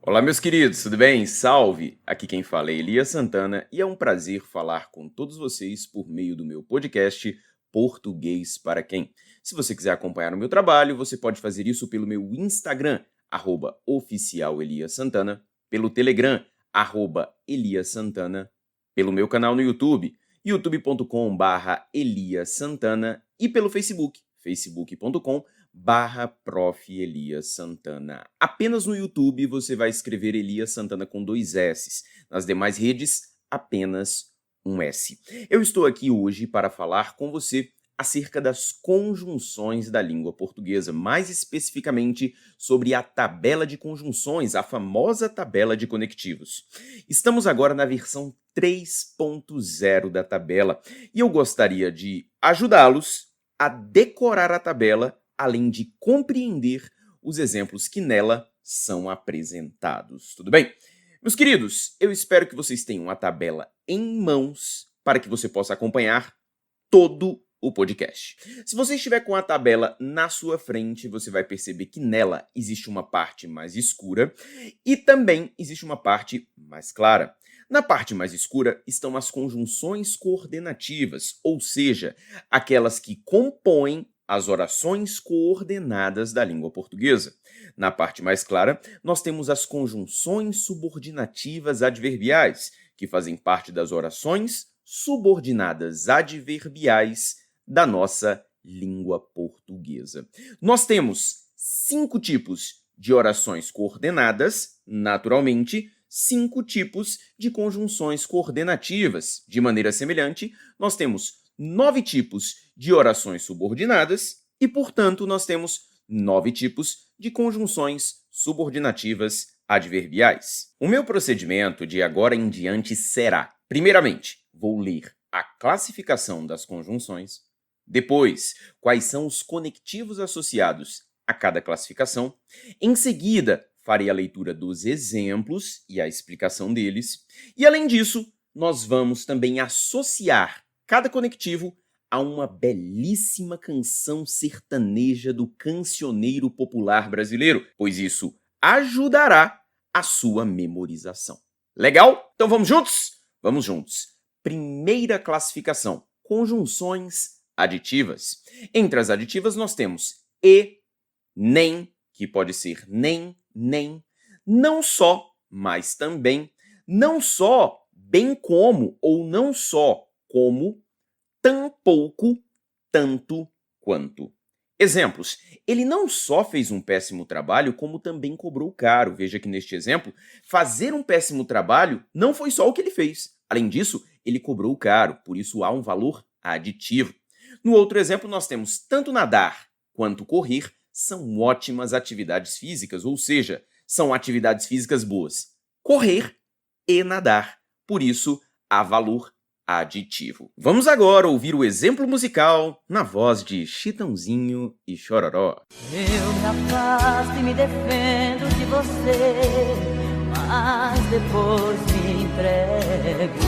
Olá, meus queridos, tudo bem? Salve! Aqui quem fala é Elias Santana e é um prazer falar com todos vocês por meio do meu podcast Português para Quem. Se você quiser acompanhar o meu trabalho, você pode fazer isso pelo meu Instagram, @oficialeliasantana, pelo Telegram, @eliasantana, pelo meu canal no YouTube, youtube.com/eliasantana e pelo Facebook, facebook.com/Prof. Elias Santana. Apenas no YouTube você vai escrever Elias Santana com 2 S's. Nas demais redes, apenas um S. Eu estou aqui hoje para falar com você acerca das conjunções da língua portuguesa, mais especificamente sobre a tabela de conjunções, a famosa tabela de conectivos. Estamos agora na versão 3.0 da tabela e eu gostaria de ajudá-los a decorar a tabela, além de compreender os exemplos que nela são apresentados. Tudo bem? Meus queridos, eu espero que vocês tenham a tabela em mãos para que você possa acompanhar todo o podcast. Se você estiver com a tabela na sua frente, você vai perceber que nela existe uma parte mais escura e também existe uma parte mais clara. Na parte mais escura estão as conjunções coordenativas, ou seja, aquelas que compõem as orações coordenadas da língua portuguesa. Na parte mais clara, nós temos as conjunções subordinativas adverbiais, que fazem parte das orações subordinadas adverbiais da nossa língua portuguesa. Nós temos 5 tipos de orações coordenadas, naturalmente, 5 tipos de conjunções coordenativas. De maneira semelhante, nós temos 9 tipos de orações subordinadas e, portanto, nós temos 9 tipos de conjunções subordinativas adverbiais. O meu procedimento de agora em diante será: primeiramente, vou ler a classificação das conjunções, depois, quais são os conectivos associados a cada classificação, em seguida, farei a leitura dos exemplos e a explicação deles, e além disso, nós vamos também associar cada conectivo a uma belíssima canção sertaneja do cancioneiro popular brasileiro, pois isso ajudará a sua memorização. Legal? Então vamos juntos? Vamos juntos. Primeira classificação: conjunções aditivas. Entre as aditivas nós temos e, nem, que pode ser nem, não só, mas também, não só, bem como, ou não só, como, tampouco, tanto quanto. Exemplos: ele não só fez um péssimo trabalho, como também cobrou caro. Veja que neste exemplo, fazer um péssimo trabalho não foi só o que ele fez. Além disso, ele cobrou caro, por isso há um valor aditivo. No outro exemplo, nós temos tanto nadar quanto correr são ótimas atividades físicas, ou seja, são atividades físicas boas. Correr e nadar, por isso há valor aditivo. Vamos agora ouvir o exemplo musical na voz de Chitãozinho e Chororó. Eu me afasto e me defendo de você, mas depois me entrego.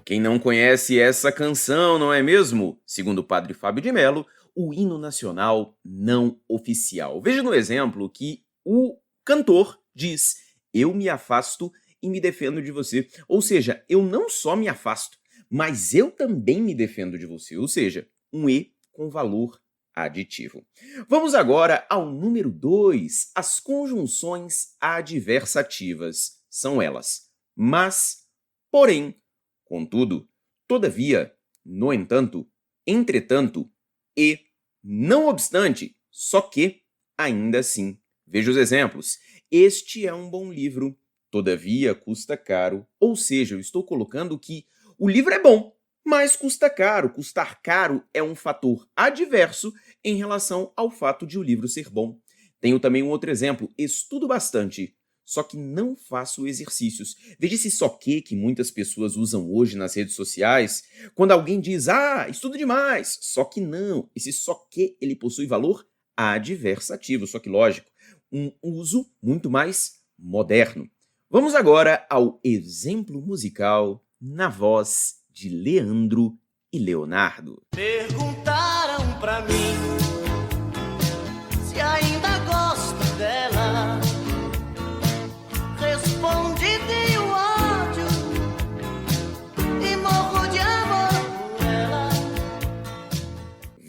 Quem não conhece essa canção, não é mesmo? Segundo o padre Fábio de Mello, o hino nacional não oficial. Veja no exemplo que o cantor diz: eu me afasto e me defendo de você. Ou seja, eu não só me afasto, mas eu também me defendo de você. Ou seja, um e com valor aditivo. Vamos agora ao número 2. As conjunções adversativas são elas: mas, porém, contudo, todavia, no entanto, entretanto e, não obstante, só que, ainda assim. Veja os exemplos. Este é um bom livro, todavia custa caro. Ou seja, eu estou colocando que o livro é bom, mas custa caro. Custar caro é um fator adverso em relação ao fato de o livro ser bom. Tenho também um outro exemplo. Estudo bastante, só que não faço exercícios. Veja esse só que muitas pessoas usam hoje nas redes sociais, quando alguém diz: estudo demais, só que não. Esse só que, ele possui valor adversativo, só que lógico, um uso muito mais moderno. Vamos agora ao exemplo musical na voz de Leandro e Leonardo. Perguntaram pra mim se ainda gosto dela.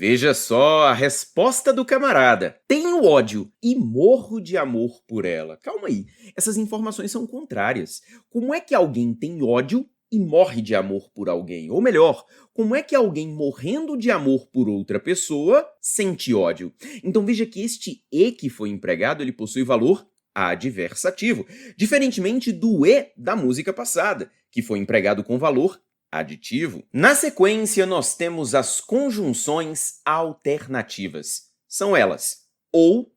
Veja só a resposta do camarada. Tenho ódio e morro de amor por ela. Calma aí, essas informações são contrárias. Como é que alguém tem ódio e morre de amor por alguém? Ou melhor, como é que alguém morrendo de amor por outra pessoa sente ódio? Então veja que este e que foi empregado, ele possui valor adversativo, diferentemente do e da música passada, que foi empregado com valor aditivo. Na sequência, nós temos as conjunções alternativas. São elas ou,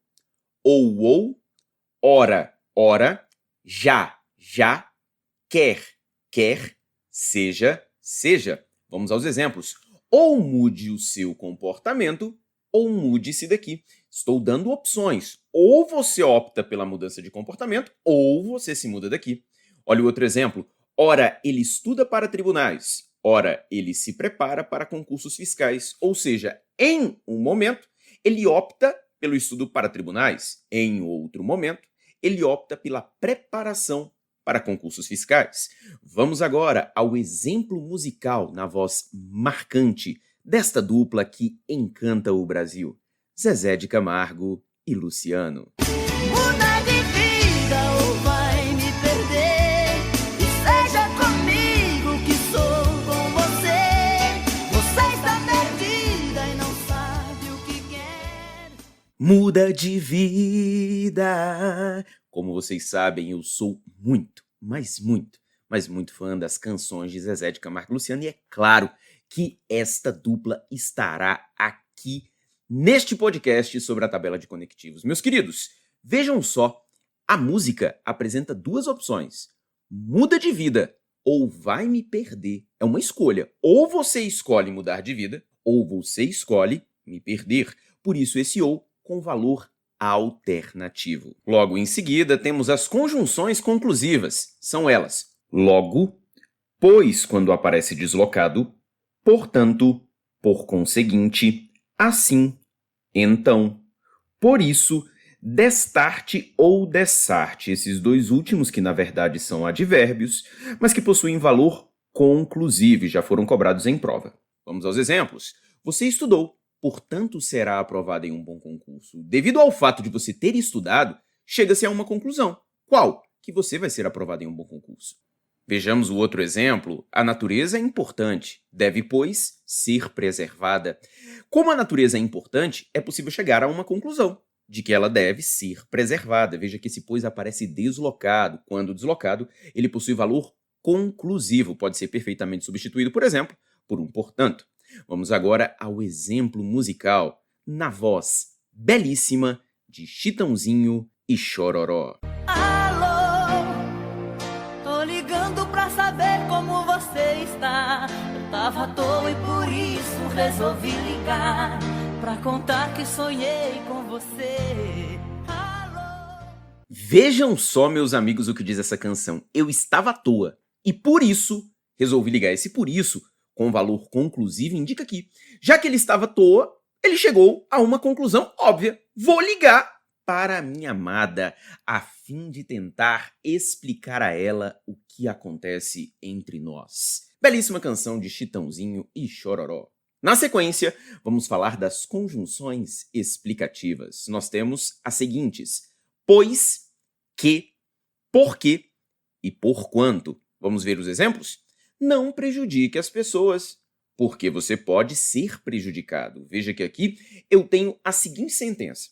ora, ora, já, quer, seja. Vamos aos exemplos. Ou mude o seu comportamento, ou mude-se daqui. Estou dando opções. Ou você opta pela mudança de comportamento, ou você se muda daqui. Olha o outro exemplo. Ora, ele estuda para tribunais. Ora, ele se prepara para concursos fiscais. Ou seja, em um momento, ele opta pelo estudo para tribunais. Em outro momento, ele opta pela preparação para concursos fiscais. Vamos agora ao exemplo musical na voz marcante desta dupla que encanta o Brasil. Zezé de Camargo e Luciano. Muda de vida ou vai me perder. E seja comigo que sou com você. Você está perdida e não sabe o que quer. Muda de vida. Como vocês sabem, eu sou muito fã das canções de Zezé de Camargo e Luciano. E é claro que esta dupla estará aqui neste podcast sobre a tabela de conectivos. Meus queridos, vejam só, a música apresenta duas opções. Muda de vida ou vai me perder. É uma escolha. Ou você escolhe mudar de vida, ou você escolhe me perder. Por isso esse ou com valor alternativo. Logo em seguida, temos as conjunções conclusivas. São elas: logo, pois quando aparece deslocado, portanto, por conseguinte, assim, então, por isso, destarte ou dessarte, esses dois últimos que na verdade são advérbios, mas que possuem valor conclusivo e já foram cobrados em prova. Vamos aos exemplos. Você estudou, portanto será aprovado em um bom concurso. Devido ao fato de você ter estudado, chega-se a uma conclusão. Qual? Que você vai ser aprovado em um bom concurso. Vejamos o outro exemplo. A natureza é importante, deve, pois, ser preservada. Como a natureza é importante, é possível chegar a uma conclusão de que ela deve ser preservada. Veja que esse pois aparece deslocado. Quando deslocado, ele possui valor conclusivo. Pode ser perfeitamente substituído, por exemplo, por um portanto. Vamos agora ao exemplo musical, na voz belíssima de Chitãozinho e Chororó. Saber como você está. Eu tava à toa e por isso resolvi ligar pra contar que sonhei com você. Alô. Vejam só, meus amigos, o que diz essa canção. Eu estava à toa e por isso resolvi ligar. Esse por isso, com valor conclusivo, indica que, já que ele estava à toa, ele chegou a uma conclusão óbvia. Vou ligar para a minha amada, a fim de tentar explicar a ela o que acontece entre nós. Belíssima canção de Chitãozinho e Chororó. Na sequência, vamos falar das conjunções explicativas. Nós temos as seguintes: pois, que, porque e porquanto. Vamos ver os exemplos? Não prejudique as pessoas, porque você pode ser prejudicado. Veja que aqui eu tenho a seguinte sentença: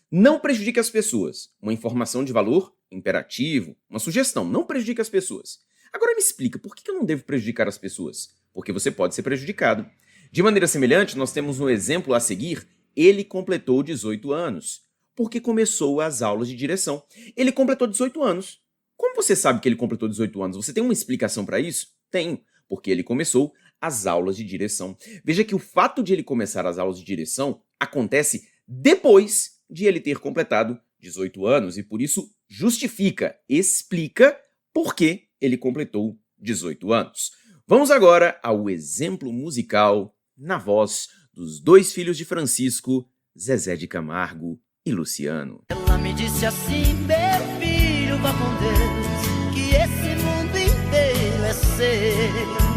não prejudique as pessoas. Uma informação de valor imperativo, uma sugestão. Não prejudique as pessoas. Agora me explica, por que eu não devo prejudicar as pessoas? Porque você pode ser prejudicado. De maneira semelhante, nós temos no exemplo a seguir: ele completou 18 anos, porque começou as aulas de direção. Ele completou 18 anos. Como você sabe que ele completou 18 anos? Você tem uma explicação para isso? Tenho, porque ele começou as aulas de direção. Veja que o fato de ele começar as aulas de direção acontece depois de ele ter completado 18 anos e por isso justifica, explica por que ele completou 18 anos. Vamos agora ao exemplo musical na voz dos dois filhos de Francisco, Zezé de Camargo e Luciano. Ela me disse assim: meu filho, vá com Deus, que esse mundo inteiro é seu.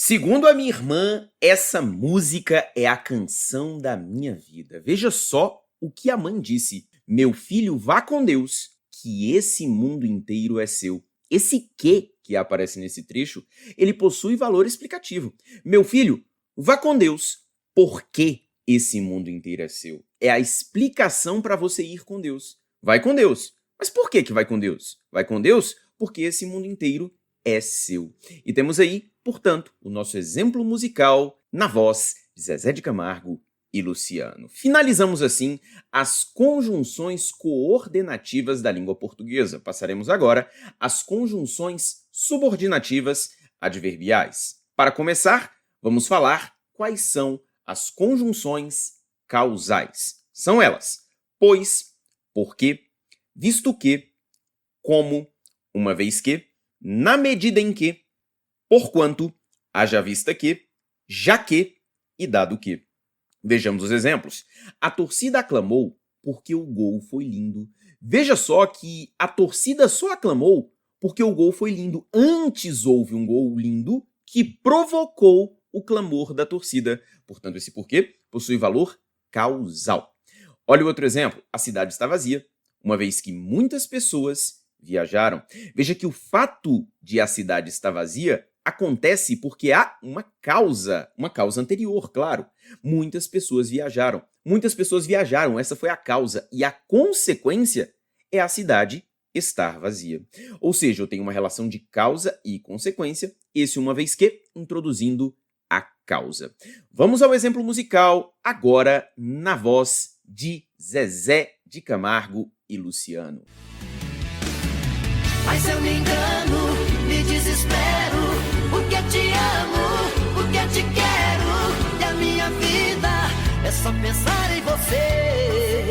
Segundo a minha irmã, essa música é a canção da minha vida. Veja só o que a mãe disse. Meu filho, vá com Deus, que esse mundo inteiro é seu. Esse que aparece nesse trecho, ele possui valor explicativo. Meu filho, vá com Deus, porque esse mundo inteiro é seu. É a explicação para você ir com Deus. Vai com Deus. Mas por que vai com Deus? Vai com Deus porque esse mundo inteiro é seu. E temos aí, portanto, o nosso exemplo musical na voz de Zezé de Camargo e Luciano. Finalizamos assim as conjunções coordenativas da língua portuguesa. Passaremos agora às conjunções subordinativas adverbiais. Para começar, vamos falar quais são as conjunções causais. São elas: pois, porque, visto que, como, uma vez que, na medida em que, porquanto, haja vista que, já que e dado que. Vejamos os exemplos. A torcida aclamou porque o gol foi lindo. Veja só que a torcida só aclamou porque o gol foi lindo. Antes houve um gol lindo que provocou o clamor da torcida. Portanto, esse porquê possui valor causal. Olha o outro exemplo. A cidade está vazia, uma vez que muitas pessoas viajaram. Veja que o fato de a cidade estar vazia acontece porque há uma causa anterior, claro. Muitas pessoas viajaram, essa foi a causa, e a consequência é a cidade estar vazia. Ou seja, eu tenho uma relação de causa e consequência, esse uma vez que, introduzindo a causa. Vamos ao exemplo musical, agora na voz de Zezé de Camargo e Luciano. Mas eu me engano, me desespero, porque te amo, porque te quero, e a minha vida é só pensar em você.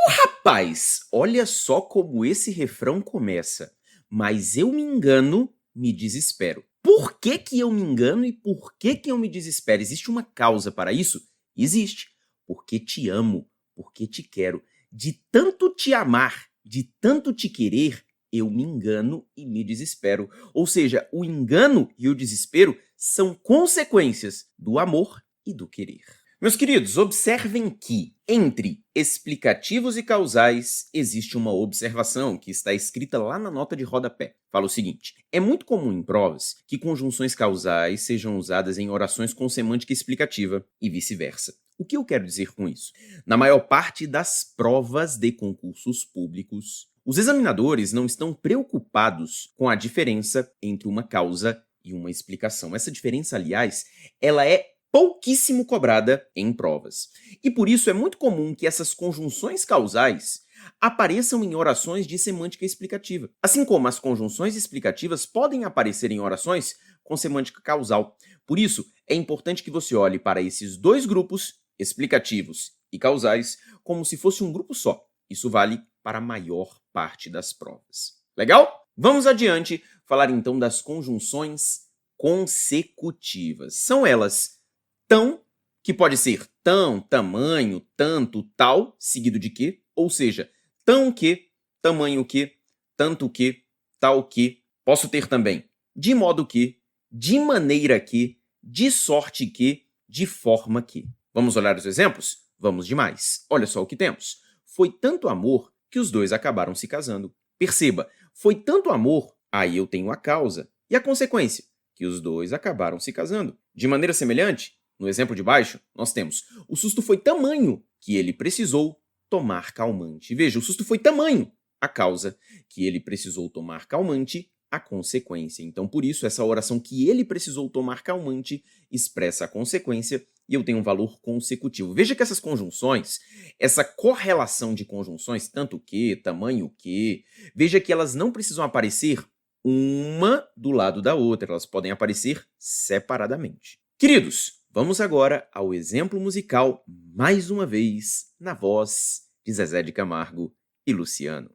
Rapaz, olha só como esse refrão começa. Mas eu me engano, me desespero. Por que eu me engano e por que eu me desespero? Existe uma causa para isso? Existe. Porque te amo, porque te quero. De tanto te amar, de tanto te querer, eu me engano e me desespero. Ou seja, o engano e o desespero são consequências do amor e do querer. Meus queridos, observem que entre explicativos e causais existe uma observação que está escrita lá na nota de rodapé. Fala o seguinte: é muito comum em provas que conjunções causais sejam usadas em orações com semântica explicativa e vice-versa. O que eu quero dizer com isso? Na maior parte das provas de concursos públicos, os examinadores não estão preocupados com a diferença entre uma causa e uma explicação. Essa diferença, aliás, ela é pouquíssimo cobrada em provas. E por isso é muito comum que essas conjunções causais apareçam em orações de semântica explicativa. Assim como as conjunções explicativas podem aparecer em orações com semântica causal. Por isso, é importante que você olhe para esses dois grupos, explicativos e causais, como se fosse um grupo só. Isso vale para a maior parte das provas. Legal? Vamos adiante falar então das conjunções consecutivas. São elas tão, que pode ser tão, tamanho, tanto, tal, seguido de que, ou seja, tão que, tamanho que, tanto que, tal que. Posso ter também de modo que, de maneira que, de sorte que, de forma que. Vamos olhar os exemplos? Vamos demais. Olha só o que temos. Foi tanto amor que os dois acabaram se casando. Perceba, foi tanto amor, aí eu tenho a causa. E a consequência? Que os dois acabaram se casando. De maneira semelhante, no exemplo de baixo, nós temos: o susto foi tamanho que ele precisou tomar calmante. Veja, o susto foi tamanho, a causa, que ele precisou tomar calmante, a consequência. Então, por isso, essa oração que ele precisou tomar calmante expressa a consequência e eu tenho um valor consecutivo. Veja que essas conjunções, essa correlação de conjunções, tanto que, tamanho que, veja que elas não precisam aparecer uma do lado da outra, elas podem aparecer separadamente. Queridos, vamos agora ao exemplo musical, mais uma vez, na voz de Zezé de Camargo e Luciano.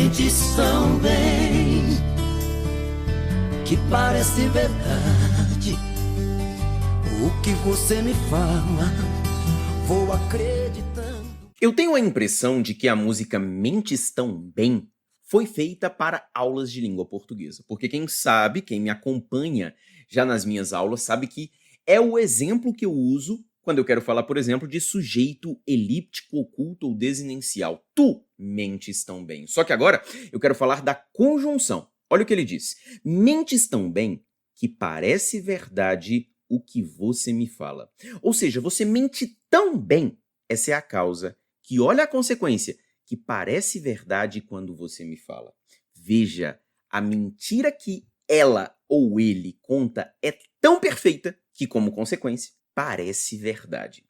Mentes tão bem que parece verdade. O que você me fala, vou acreditando. Eu tenho a impressão de que a música Mentes Tão Bem foi feita para aulas de língua portuguesa. Porque quem sabe, quem me acompanha já nas minhas aulas, sabe que é o exemplo que eu uso quando eu quero falar, por exemplo, de sujeito elíptico, oculto ou desinencial. Tu mentes tão bem. Só que agora eu quero falar da conjunção. Olha o que ele diz. Mentes tão bem que parece verdade o que você me fala. Ou seja, você mente tão bem, essa é a causa, que olha a consequência, que parece verdade quando você me fala. Veja, a mentira que ela ou ele conta é tão perfeita que, como consequência, parece verdade.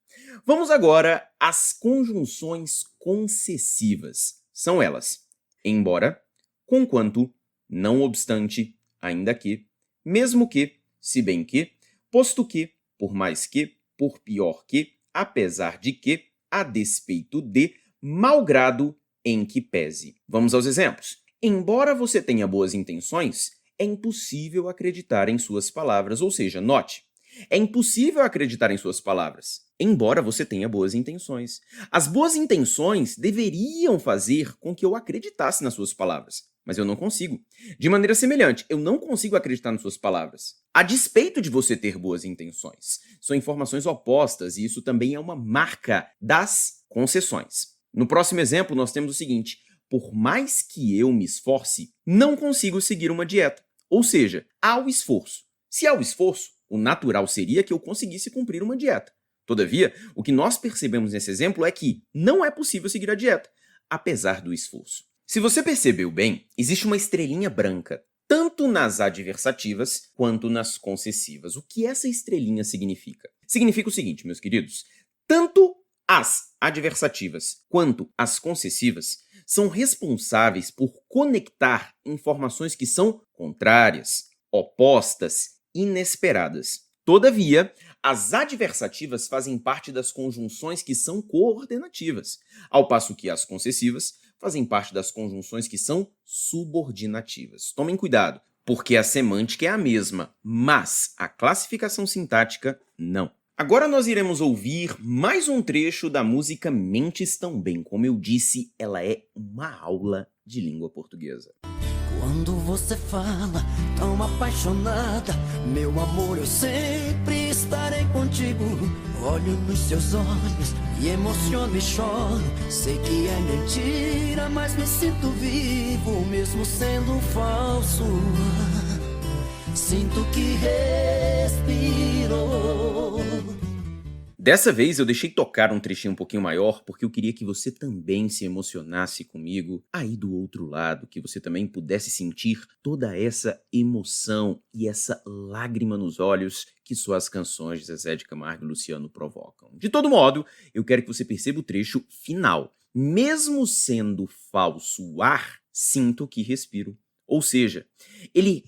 Vamos agora às conjunções concessivas. São elas: embora, conquanto, não obstante, ainda que, mesmo que, se bem que, posto que, por mais que, por pior que, apesar de que, a despeito de, malgrado, em que pese. Vamos aos exemplos. Embora você tenha boas intenções, é impossível acreditar em suas palavras, ou seja, note, é impossível acreditar em suas palavras, embora você tenha boas intenções. As boas intenções deveriam fazer com que eu acreditasse nas suas palavras, mas eu não consigo. De maneira semelhante, eu não consigo acreditar nas suas palavras, a despeito de você ter boas intenções. São informações opostas e isso também é uma marca das concessões. No próximo exemplo, nós temos o seguinte: por mais que eu me esforce, não consigo seguir uma dieta. Ou seja, há o esforço. Se há o esforço, o natural seria que eu conseguisse cumprir uma dieta. Todavia, o que nós percebemos nesse exemplo é que não é possível seguir a dieta, apesar do esforço. Se você percebeu bem, existe uma estrelinha branca, tanto nas adversativas quanto nas concessivas. O que essa estrelinha significa? Significa o seguinte, meus queridos: tanto as adversativas quanto as concessivas são responsáveis por conectar informações que são contrárias, opostas, inesperadas. Todavia, as adversativas fazem parte das conjunções que são coordenativas, ao passo que as concessivas fazem parte das conjunções que são subordinativas. Tomem cuidado, porque a semântica é a mesma, mas a classificação sintática não. Agora nós iremos ouvir mais um trecho da música Mentes Tão Bem. Como eu disse, ela é uma aula de língua portuguesa. Quando você fala tão apaixonada, meu amor, eu sempre estarei contigo. Olho nos seus olhos, me emociono e choro. Sei que é mentira, mas me sinto vivo, mesmo sendo falso. Sinto que respiro. Dessa vez eu deixei tocar um trechinho um pouquinho maior porque eu queria que você também se emocionasse comigo aí do outro lado, que você também pudesse sentir toda essa emoção e essa lágrima nos olhos que só as canções de Zezé de Camargo e Luciano provocam. De todo modo, eu quero que você perceba o trecho final. Mesmo sendo falso o ar, sinto que respiro. Ou seja, ele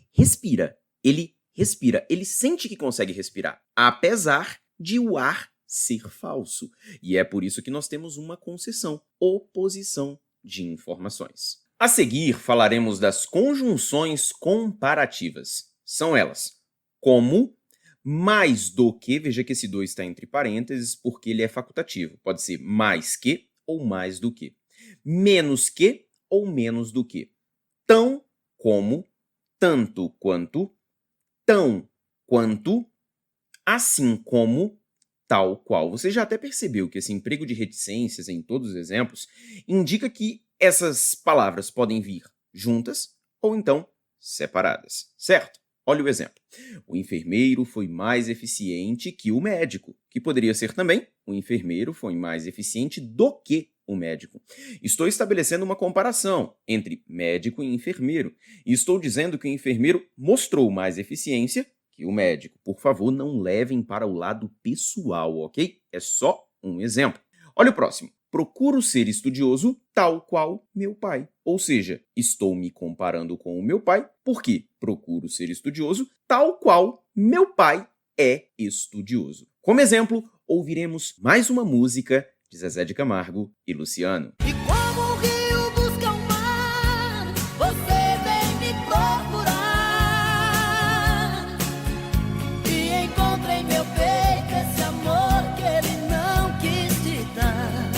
sente que consegue respirar, apesar de o ar ser falso. E é por isso que nós temos uma concessão, oposição de informações. A seguir, falaremos das conjunções comparativas. São elas: como, mais do que, veja que esse do está entre parênteses porque ele é facultativo. Pode ser mais que ou mais do que. Menos que ou menos do que. Tão como, tanto quanto, tão quanto, assim como, tal qual. Você já até percebeu que esse emprego de reticências em todos os exemplos indica que essas palavras podem vir juntas ou então separadas, certo? Olha o exemplo. O enfermeiro foi mais eficiente que o médico, que poderia ser também o enfermeiro foi mais eficiente do que o médico. Estou estabelecendo uma comparação entre médico e enfermeiro e estou dizendo que o enfermeiro mostrou mais eficiência que o médico. Por favor, não levem para o lado pessoal, ok? É só um exemplo. Olha o próximo. Procuro ser estudioso tal qual meu pai. Ou seja, estou me comparando com o meu pai porque procuro ser estudioso tal qual meu pai é estudioso. Como exemplo, ouviremos mais uma música de Zezé de Camargo e Luciano. E como o rio busca o mar, você vem me procurar. E encontra em meu peito esse amor que ele não quis te dar.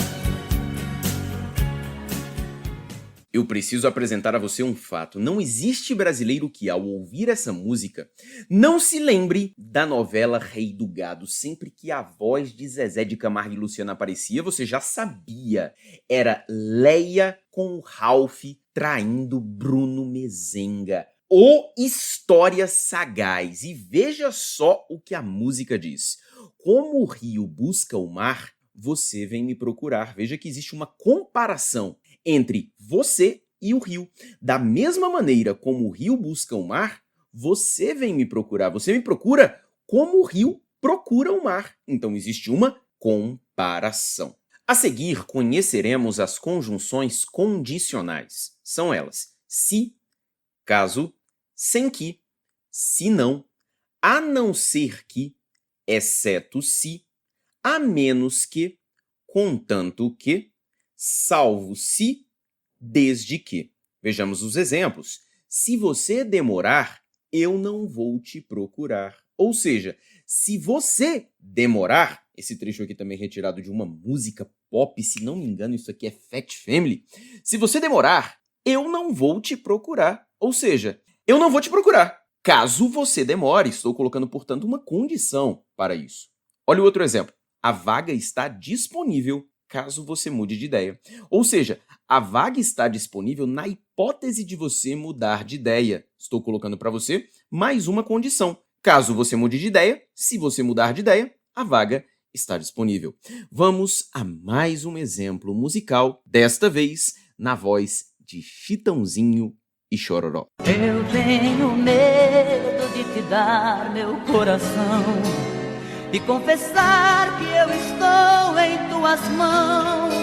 Eu preciso apresentar a você um fato. Não existe brasileiro que, ao ouvir essa música, não se lembre da novela Rei do Gado. Sempre que a voz de Zezé de Camargo e Luciano aparecia, você já sabia. Era Leia com Ralph traindo Bruno Mezenga. Ô história sagaz! E veja só o que a música diz. Como o rio busca o mar, você vem me procurar. Veja que existe uma comparação entre você e o rio. Da mesma maneira como o rio busca o mar, você vem me procurar. Você me procura como o rio procura o mar. Então existe uma comparação. A seguir, conheceremos as conjunções condicionais. São elas: se, caso, sem que, se não, a não ser que, exceto se, a menos que, contanto que, salvo se, desde que. Vejamos os exemplos. Se você demorar, eu não vou te procurar. Ou seja, se você demorar, esse trecho aqui também é retirado de uma música pop, se não me engano, isso aqui é Fat Family. Se você demorar, eu não vou te procurar. Ou seja, eu não vou te procurar. Caso você demore, estou colocando, portanto, uma condição para isso. Olha o outro exemplo. A vaga está disponível caso você mude de ideia. Ou seja, a vaga está disponível na hipótese de você mudar de ideia. Estou colocando para você mais uma condição. Caso você mude de ideia, se você mudar de ideia, a vaga está disponível. Vamos a mais um exemplo musical, desta vez na voz de Chitãozinho e Chororó. Eu tenho medo de te dar meu coração e confessar que eu estou em tuas mãos,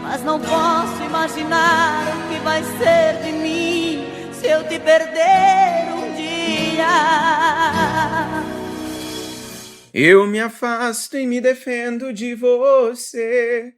mas não posso imaginar o que vai ser de mim se eu te perder um dia. Eu me afasto e me defendo de você,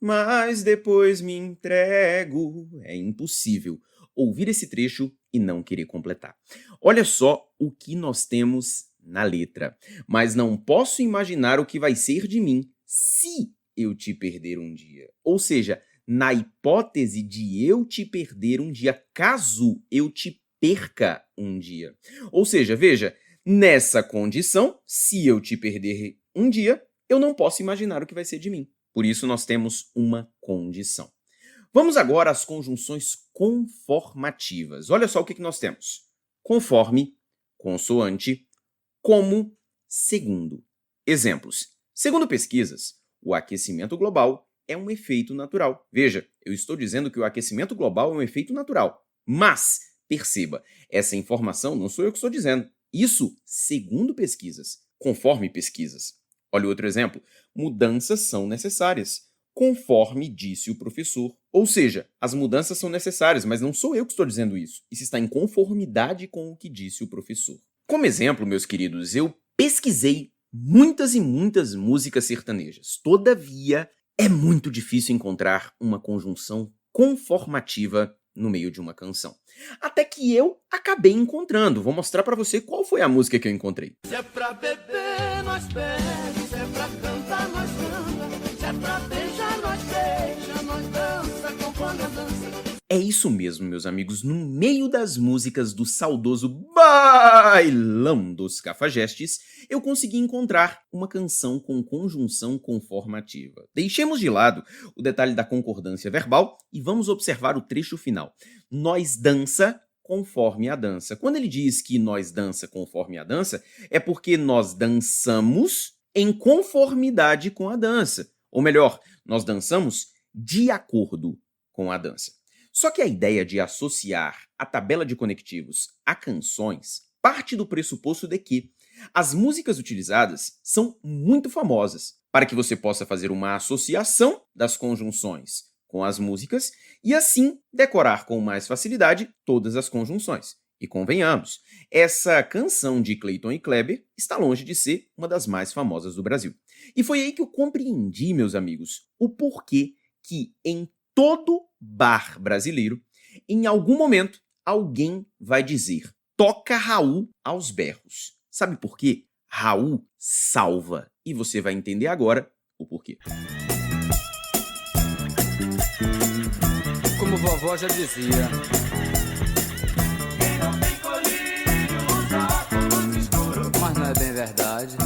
mas depois me entrego. É impossível ouvir esse trecho e não querer completar. Olha só o que nós temos na letra. Mas não posso imaginar o que vai ser de mim se eu te perder um dia. Ou seja, na hipótese de eu te perder um dia, caso eu te perca um dia. Ou seja, veja, nessa condição, se eu te perder um dia, eu não posso imaginar o que vai ser de mim. Por isso nós temos uma condição. Vamos agora às conjunções conformativas. Olha só o que nós temos. Conforme, consoante, como, segundo. Exemplos. Segundo pesquisas, o aquecimento global é um efeito natural. Veja, eu estou dizendo que o aquecimento global é um efeito natural. Mas, perceba, essa informação não sou eu que estou dizendo. Isso segundo pesquisas, conforme pesquisas. Olha outro exemplo. Mudanças são necessárias, conforme disse o professor. Ou seja, as mudanças são necessárias, mas não sou eu que estou dizendo isso. Isso está em conformidade com o que disse o professor. Como exemplo, meus queridos, eu pesquisei muitas e muitas músicas sertanejas. Todavia, é muito difícil encontrar uma conjunção conformativa no meio de uma canção. Até que eu acabei encontrando. Vou mostrar pra você qual foi a música que eu encontrei. Se é pra beber, nós bebe. Se é pra cantar, nós canta. Se é pra beijar, nós beija. Nós dança conforme a dança. É isso mesmo, meus amigos. No meio das músicas do saudoso Bailão dos Cafajestes, eu consegui encontrar uma canção com conjunção conformativa. Deixemos de lado o detalhe da concordância verbal e vamos observar o trecho final. Nós dança conforme a dança. Quando ele diz que nós dança conforme a dança, é porque nós dançamos em conformidade com a dança. Ou melhor, nós dançamos de acordo com a dança. Só que a ideia de associar a tabela de conectivos a canções parte do pressuposto de que as músicas utilizadas são muito famosas, para que você possa fazer uma associação das conjunções com as músicas e assim decorar com mais facilidade todas as conjunções. E convenhamos, essa canção de Clayton e Kleber está longe de ser uma das mais famosas do Brasil. E foi aí que eu compreendi, meus amigos, o porquê que em todo bar brasileiro, em algum momento, alguém vai dizer: toca Raul aos berros. Sabe por quê? Raul salva. E você vai entender agora o porquê. Como vovó já dizia. Mas não é bem verdade.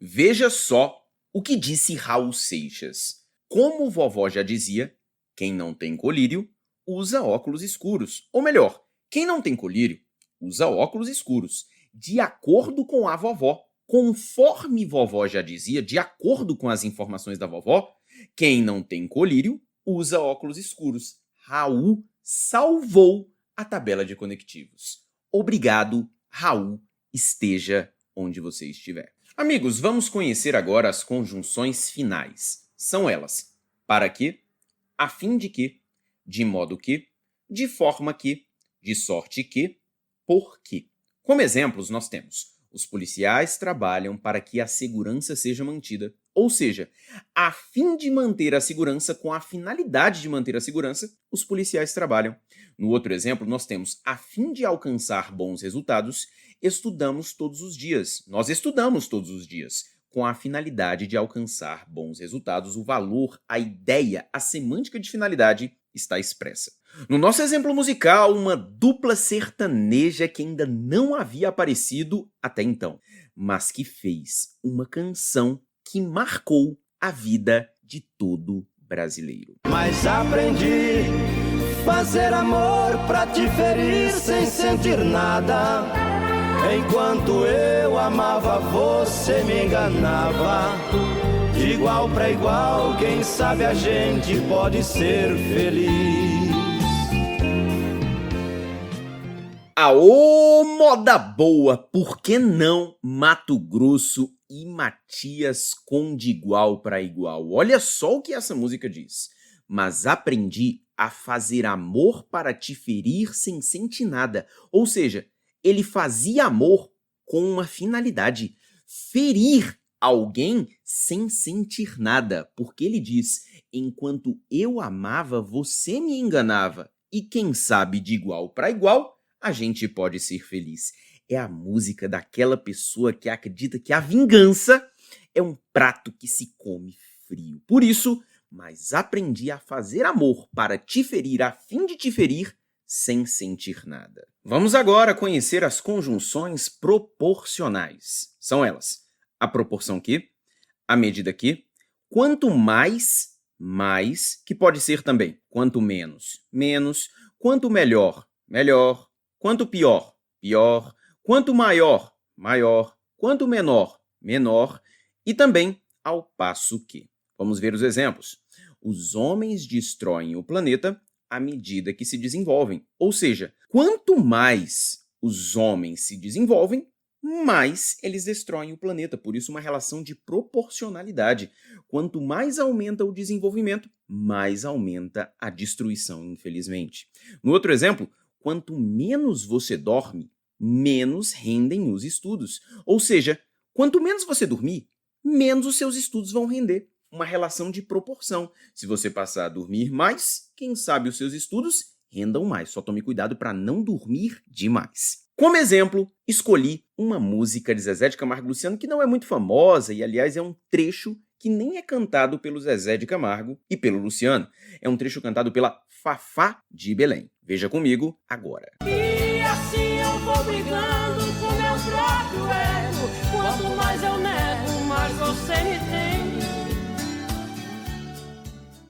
Veja só o que disse Raul Seixas. Como vovó já dizia, quem não tem colírio usa óculos escuros. Ou melhor, quem não tem colírio usa óculos escuros. De acordo com a vovó, conforme vovó já dizia, de acordo com as informações da vovó, quem não tem colírio usa óculos escuros. Raul salvou a tabela de conectivos. Obrigado, Raul, esteja onde você estiver. Amigos, vamos conhecer agora as conjunções finais. São elas: para que, a fim de que, de modo que, de forma que, de sorte que, por que. Como exemplos, nós temos: os policiais trabalham para que a segurança seja mantida, ou seja, a fim de manter a segurança, com a finalidade de manter a segurança, os policiais trabalham. No outro exemplo, nós temos: a fim de alcançar bons resultados, estudamos todos os dias. Nós estudamos todos os dias, com a finalidade de alcançar bons resultados. O valor, a ideia, a semântica de finalidade está expressa. No nosso exemplo musical, uma dupla sertaneja que ainda não havia aparecido até então, mas que fez uma canção que marcou a vida de todo brasileiro. Mas aprendi fazer amor pra te ferir sem sentir nada. Enquanto eu amava, você me enganava. De igual pra igual, quem sabe a gente pode ser feliz. Aô, moda boa! Por que não Mato Grosso e Matias com de igual pra igual? Olha só o que essa música diz. Mas aprendi a fazer amor para te ferir sem sentir nada. Ou seja, ele fazia amor com uma finalidade: ferir alguém sem sentir nada. Porque ele diz: enquanto eu amava, você me enganava. E quem sabe de igual para igual, a gente pode ser feliz. É a música daquela pessoa que acredita que a vingança é um prato que se come frio. Por isso, mas aprendi a fazer amor para te ferir, a fim de te ferir, sem sentir nada. Vamos agora conhecer as conjunções proporcionais. São elas: a proporção que, a medida que, quanto mais, mais, que pode ser também quanto menos, menos, quanto melhor, melhor, quanto pior, pior, quanto maior, maior, quanto menor, menor, e também ao passo que. Vamos ver os exemplos. Os homens destroem o planeta à medida que se desenvolvem. Ou seja, quanto mais os homens se desenvolvem, mais eles destroem o planeta. Por isso, uma relação de proporcionalidade. Quanto mais aumenta o desenvolvimento, mais aumenta a destruição, infelizmente. No outro exemplo, quanto menos você dorme, menos rendem os estudos. Ou seja, quanto menos você dormir, menos os seus estudos vão render. Uma relação de proporção. Se você passar a dormir mais, quem sabe os seus estudos rendam mais. Só tome cuidado para não dormir demais. Como exemplo, escolhi uma música de Zezé de Camargo e Luciano que não é muito famosa e, aliás, é um trecho que nem é cantado pelo Zezé de Camargo e pelo Luciano. É um trecho cantado pela Fafá de Belém. Veja comigo agora. E assim eu vou brigando com meu próprio ego. Quanto mais eu nego, mais você me tem.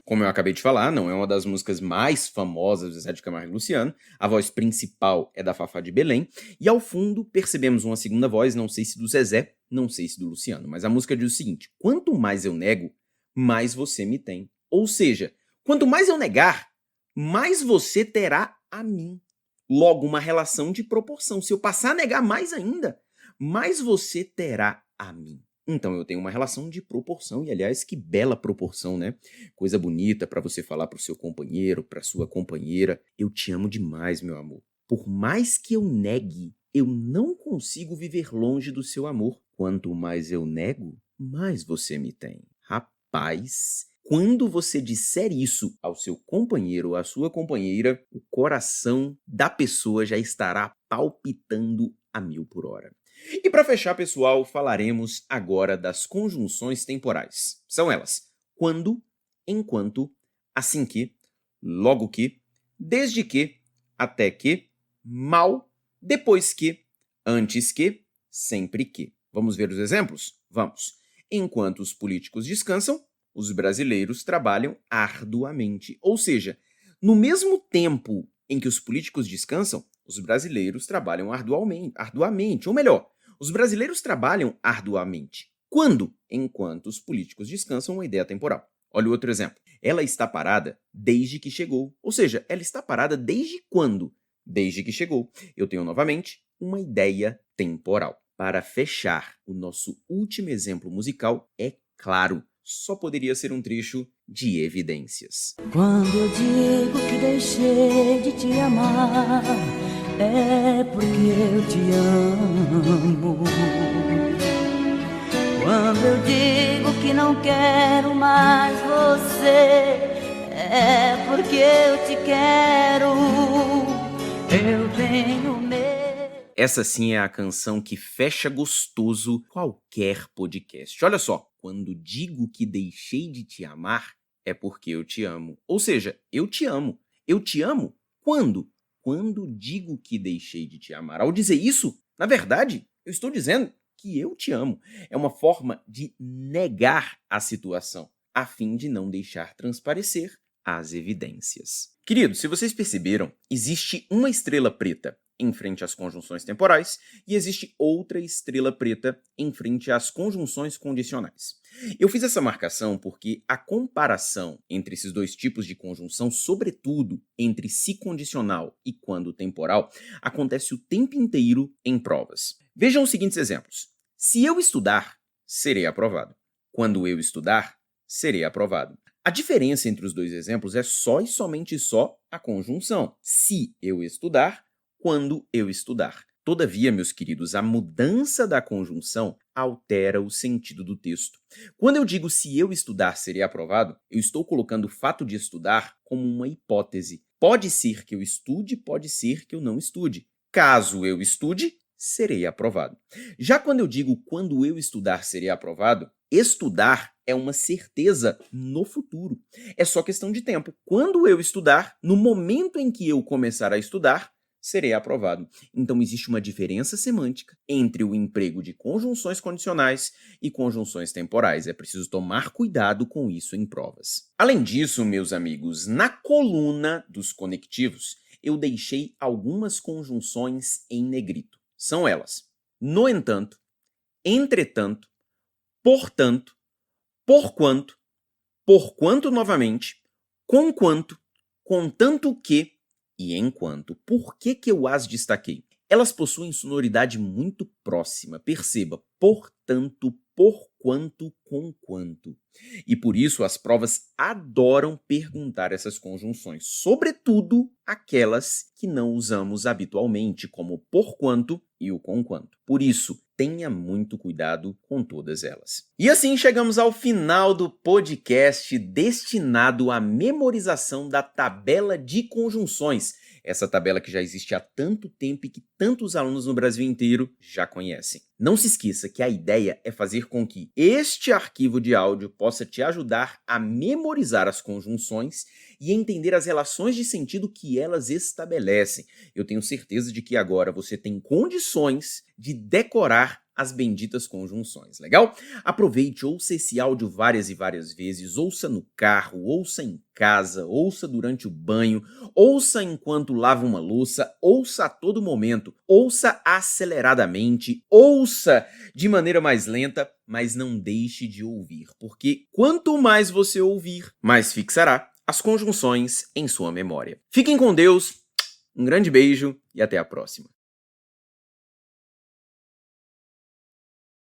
Como eu acabei de falar, não é uma das músicas mais famosas do Zezé de Camargo e Luciano. A voz principal é da Fafá de Belém. E ao fundo percebemos uma segunda voz, não sei se do Zezé, não sei se do Luciano. Mas a música diz o seguinte: quanto mais eu nego, mais você me tem. Ou seja, quanto mais eu negar, mais você terá a mim. Logo, uma relação de proporção. Se eu passar a negar mais ainda, mais você terá a mim. Então eu tenho uma relação de proporção, e aliás, que bela proporção, né? Coisa bonita para você falar pro seu companheiro, pra sua companheira: eu te amo demais, meu amor. Por mais que eu negue, eu não consigo viver longe do seu amor. Quanto mais eu nego, mais você me tem. Rapaz, quando você disser isso ao seu companheiro ou à sua companheira, o coração da pessoa já estará palpitando a 1000 por hora. E para fechar, pessoal, falaremos agora das conjunções temporais. São elas: quando, enquanto, assim que, logo que, desde que, até que, mal, depois que, antes que, sempre que. Vamos ver os exemplos? Vamos. Enquanto os políticos descansam, os brasileiros trabalham arduamente. Ou seja, no mesmo tempo em que os políticos descansam, os brasileiros trabalham arduamente. Ou melhor, os brasileiros trabalham arduamente. Quando? Enquanto os políticos descansam, uma ideia temporal. Olha o outro exemplo. Ela está parada desde que chegou. Ou seja, ela está parada desde quando? Desde que chegou. Eu tenho novamente uma ideia temporal. Para fechar o nosso último exemplo musical, é claro, só poderia ser um trecho de Evidências. Quando eu digo que deixei de te amar, é porque eu te amo. Quando eu digo que não quero mais você, é porque eu te quero. Eu tenho medo. Essa sim é a canção que fecha gostoso qualquer podcast. Olha só, quando digo que deixei de te amar, é porque eu te amo. Ou seja, eu te amo. Eu te amo quando? Quando digo que deixei de te amar. Ao dizer isso, na verdade, eu estou dizendo que eu te amo. É uma forma de negar a situação, a fim de não deixar transparecer as evidências. Queridos, se vocês perceberam, existe uma estrela preta em frente às conjunções temporais e existe outra estrela preta em frente às conjunções condicionais. Eu fiz essa marcação porque a comparação entre esses dois tipos de conjunção, sobretudo entre se condicional e quando temporal, acontece o tempo inteiro em provas. Vejam os seguintes exemplos. Se eu estudar, serei aprovado. Quando eu estudar, serei aprovado. A diferença entre os dois exemplos é só e somente só a conjunção. Se eu estudar, quando eu estudar. Todavia, meus queridos, a mudança da conjunção altera o sentido do texto. Quando eu digo se eu estudar serei aprovado, eu estou colocando o fato de estudar como uma hipótese. Pode ser que eu estude, pode ser que eu não estude. Caso eu estude, serei aprovado. Já quando eu digo quando eu estudar serei aprovado, estudar é uma certeza no futuro. É só questão de tempo. Quando eu estudar, no momento em que eu começar a estudar, serei aprovado. Então existe uma diferença semântica entre o emprego de conjunções condicionais e conjunções temporais. É preciso tomar cuidado com isso em provas. Além disso, meus amigos, na coluna dos conectivos, eu deixei algumas conjunções em negrito. São elas: no entanto, entretanto, portanto, porquanto novamente, contanto que e enquanto. Por que eu as destaquei? Elas possuem sonoridade muito próxima. Perceba, portanto, porquanto, conquanto. E por isso as provas adoram perguntar essas conjunções, sobretudo aquelas que não usamos habitualmente, como porquanto e o conquanto. Por isso, tenha muito cuidado com todas elas. E assim chegamos ao final do podcast destinado à memorização da tabela de conjunções. Essa tabela que já existe há tanto tempo e que tantos alunos no Brasil inteiro já conhecem. Não se esqueça que a ideia é fazer com que este arquivo de áudio possa te ajudar a memorizar as conjunções e entender as relações de sentido que elas estabelecem. Eu tenho certeza de que agora você tem condições de decorar as benditas conjunções, legal? Aproveite, ouça esse áudio várias e várias vezes, ouça no carro, ouça em casa, ouça durante o banho, ouça enquanto lava uma louça, ouça a todo momento, ouça aceleradamente, ouça de maneira mais lenta, mas não deixe de ouvir, porque quanto mais você ouvir, mais fixará as conjunções em sua memória. Fiquem com Deus, um grande beijo e até a próxima.